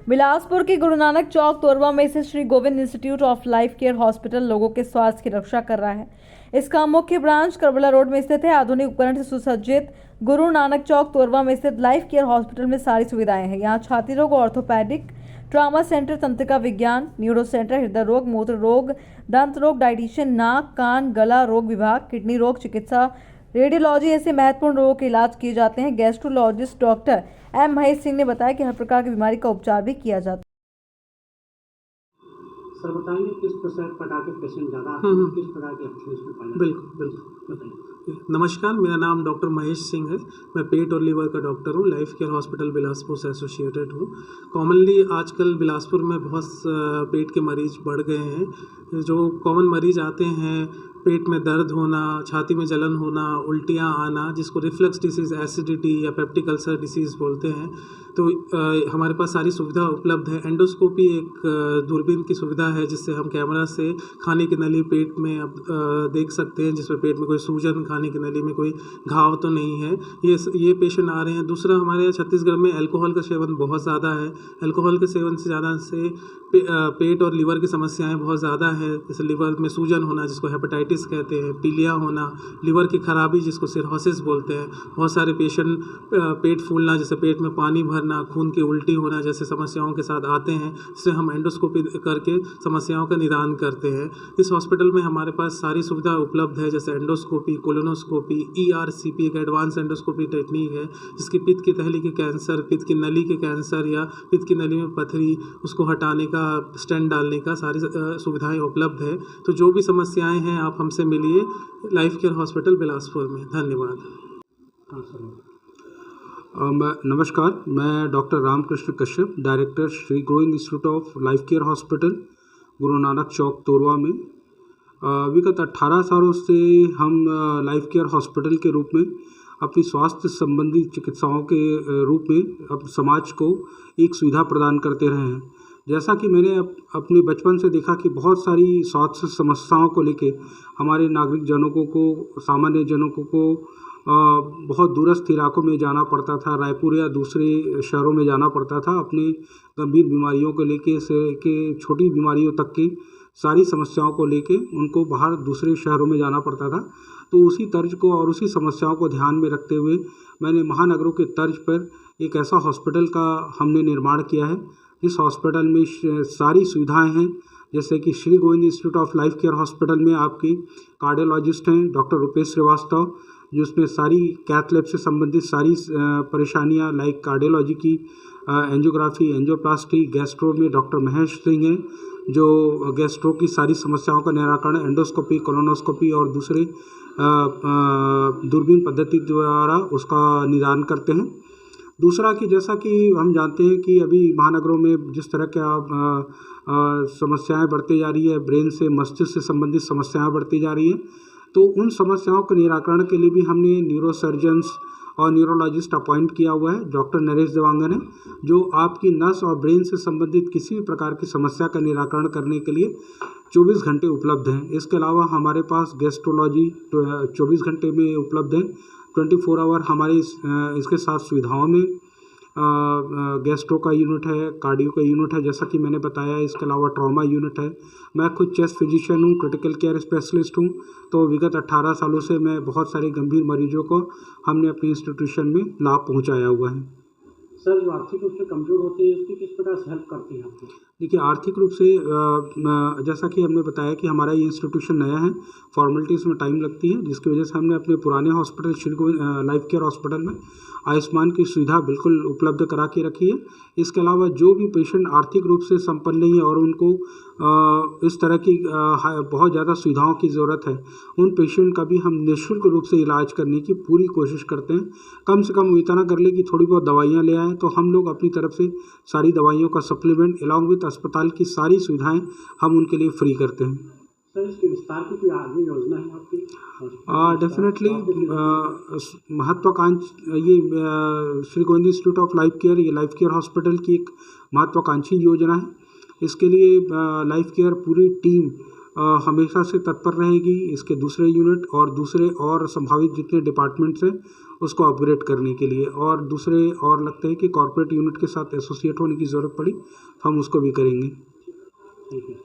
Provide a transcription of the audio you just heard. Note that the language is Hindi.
बिलासपुर के गुरु नानक चौक तोरवा में स्थित Shri Govind institute of life care hospital लोगों के स्वास्थ्य की रक्षा कर रहा है। इसका मुख्य ब्रांच करबला रोड में स्थित है। आधुनिक उपकरण से सुसज्जित गुरु नानक चौक तोरवा में स्थित लाइफ केयर हॉस्पिटल में सारी सुविधाएं हैं। यहाँ छाती रोग, ऑर्थोपेडिक, ट्रॉमा सेंटर, तंत्रिका विज्ञान, न्यूरो सेंटर, हृदय रोग, मूत्र रोग, दंत रोग, डाइटिशियन, नाक, कान, गला रोग विभाग, किडनी रोग चिकित्सा, रेडियोलॉजी ऐसे महत्वपूर्ण रोगों के इलाज किए जाते हैं। Gastrologist doctor M Mahesh Singh ने बताया कि हर प्रकार की बीमारी का उपचार भी किया जाता है। सर बताएंगे किस प्रकार के पेशेंट ज़्यादा आते हैं, किस प्रकार के लक्षण इसमें पाए जाते हैं? बिल्कुल बताइए। नमस्कार, मेरा नाम डॉक्टर महेश सिंह है। मैं पेट और लीवर का डॉक्टर हूँ। लाइफ केयर हॉस्पिटल बिलासपुर से एसोसिएटेड हूँ। कॉमनली आजकल बिलासपुर में बहुत पेट के मरीज बढ़ गए हैं। जो कॉमन मरीज आते हैं, पेट में दर्द होना, छाती में जलन होना, उल्टियाँ आना, जिसको रिफ्लक्स डिसीज़, एसिडिटी या पेप्टिक अल्सर डिसीज़ बोलते हैं, तो हमारे पास सारी सुविधा उपलब्ध है। एंडोस्कोपी एक दूरबीन की सुविधा है जिससे हम कैमरा से खाने की नली पेट में अब देख सकते हैं, जिसमें पेट में कोई सूजन, खाने की नली में कोई घाव तो नहीं है। ये पेशेंट आ रहे हैं। दूसरा, हमारे यहाँ छत्तीसगढ़ में अल्कोहल का सेवन बहुत ज़्यादा है। अल्कोहल के सेवन से ज़्यादा से पेट और लीवर की समस्याएं बहुत ज़्यादा है। जैसे लीवर में सूजन होना, जिसको हेपेटाइटिस कहते हैं, पीलिया होना, लीवर की खराबी जिसको सिरहोसिस बोलते हैं। बहुत सारे पेशेंट पेट फूलना, जैसे पेट में पानी भरना, खून की उल्टी होना जैसे समस्याओं के साथ आते हैं, जिससे हम एंडोस्कोपी करके समस्याओं का निदान करते हैं। इस हॉस्पिटल में हमारे पास सारी सुविधा उपलब्ध है, जैसे एंडोस्कोपी, कोलोनोस्कोपी, ERCP एक एडवांस एंडोस्कोपी टेक्निक है, जिसकी पित्त की थैली के कैंसर, पित्त की नली के कैंसर या पित्त की नली में पथरी, उसको हटाने का, स्टेंट डालने का सारी सुविधाएं उपलब्ध है। तो जो भी समस्याएं हैं आप हमसे मिलिए लाइफ केयर हॉस्पिटल बिलासपुर में। धन्यवाद। हाँ सर। नमस्कार, मैं doctor Ramkrishna Kashyap, director Shri Govind institute of life care hospital Guru Nanak चौक तोरवा में। विगत 18 सालों से हम लाइफ केयर हॉस्पिटल के रूप में अपनी स्वास्थ्य संबंधी चिकित्साओं के रूप में अब समाज को एक सुविधा प्रदान करते रहे हैं। जैसा कि मैंने अपने बचपन से देखा कि बहुत सारी स्वास्थ्य समस्याओं को लेके हमारे नागरिक जनों को, सामान्य जनों को बहुत दूरस्थ इलाकों में जाना पड़ता था, रायपुर या दूसरे शहरों में जाना पड़ता था अपने गंभीर बीमारियों को लेके से के छोटी बीमारियों तक की सारी समस्याओं को लेके उनको बाहर दूसरे शहरों में जाना पड़ता था। तो उसी तर्ज को और उसी समस्याओं को ध्यान में रखते हुए मैंने महानगरों के तर्ज पर एक ऐसा हॉस्पिटल का हमने निर्माण किया है। इस हॉस्पिटल में सारी सुविधाएं हैं, जैसे कि Shri Govind institute of life care hospital में आपकी कार्डियोलॉजिस्ट हैं डॉक्टर रुपेश श्रीवास्तव, जो उसमें सारी कैथ लैब से संबंधित सारी परेशानियां लाइक कार्डियोलॉजी की, एंजियोग्राफी, एंजियोप्लास्टी, गैस्ट्रो में डॉक्टर महेश सिंह हैं जो गैस्ट्रो की सारी समस्याओं का निराकरण एंडोस्कोपी, कोलोनोस्कोपी और दूसरे दूरबीन पद्धति द्वारा उसका निदान करते हैं। दूसरा कि जैसा कि हम जानते हैं कि अभी महानगरों में जिस तरह के समस्याएं बढ़ती जा रही है, ब्रेन से मस्तिष्क से संबंधित समस्याएं बढ़ती जा रही हैं, तो उन समस्याओं के निराकरण के लिए भी हमने न्यूरो सर्जन्स और न्यूरोलॉजिस्ट अपॉइंट किया हुआ है। डॉक्टर नरेश देवांगन है जो आपकी नस और ब्रेन से संबंधित किसी भी प्रकार की समस्या का निराकरण करने के लिए 24 घंटे उपलब्ध हैं। इसके अलावा हमारे पास गैस्ट्रोलॉजी 24 घंटे में उपलब्ध है। 24 आवर हमारी इसके साथ सुविधाओं में गैस्ट्रो का यूनिट है, कार्डियो का यूनिट है, जैसा कि मैंने बताया। इसके अलावा ट्रॉमा यूनिट है। मैं खुद चेस्ट फिजिशियन हूँ, क्रिटिकल केयर स्पेशलिस्ट हूँ। तो विगत 18 सालों से मैं बहुत सारे गंभीर मरीजों को हमने अपने इंस्टीट्यूशन में लाभ पहुँचाया हुआ है। सर, जो आर्थिक रूप से कमजोर होते हैं उसकी किस प्रकार से हेल्प करती हैं आपको? देखिए, आर्थिक रूप से जैसा कि हमने बताया कि हमारा ये इंस्टीट्यूशन नया है, फॉर्मेलिटीज़ में टाइम लगती है, जिसकी वजह से हमने अपने पुराने hospital Shri Govind life care hospital में आयुष्मान की सुविधा बिल्कुल उपलब्ध करा के रखी है। इसके अलावा जो भी पेशेंट आर्थिक रूप से संपन्न नहीं है और उनको इस तरह की बहुत ज़्यादा सुविधाओं की ज़रूरत है, उन पेशेंट का भी हम निःशुल्क रूप से इलाज करने की पूरी कोशिश करते हैं। कम से कम इतना कर ले कि थोड़ी बहुत दवाइयाँ ले आएँ, तो हम लोग अपनी तरफ से सारी दवाइयों का सप्लीमेंट अलॉन्ग विथ अस्पताल की सारी सुविधाएं हम उनके लिए फ्री करते हैं। सर, इसके विस्तार की कोई आगे योजना है आपकी? डेफिनेटली महत्वाकांक्षी ये Shri Govind institute of life care, ये लाइफ केयर हॉस्पिटल की एक महत्वाकांक्षी योजना है। इसके लिए लाइफ केयर पूरी टीम हमेशा से तत्पर रहेगी। इसके दूसरे यूनिट और दूसरे और संभावित जितने डिपार्टमेंट्स हैं उसको अपग्रेड करने के लिए, और दूसरे और लगते हैं कि कॉर्पोरेट यूनिट के साथ एसोसिएट होने की ज़रूरत पड़ी तो हम उसको भी करेंगे। Thank you.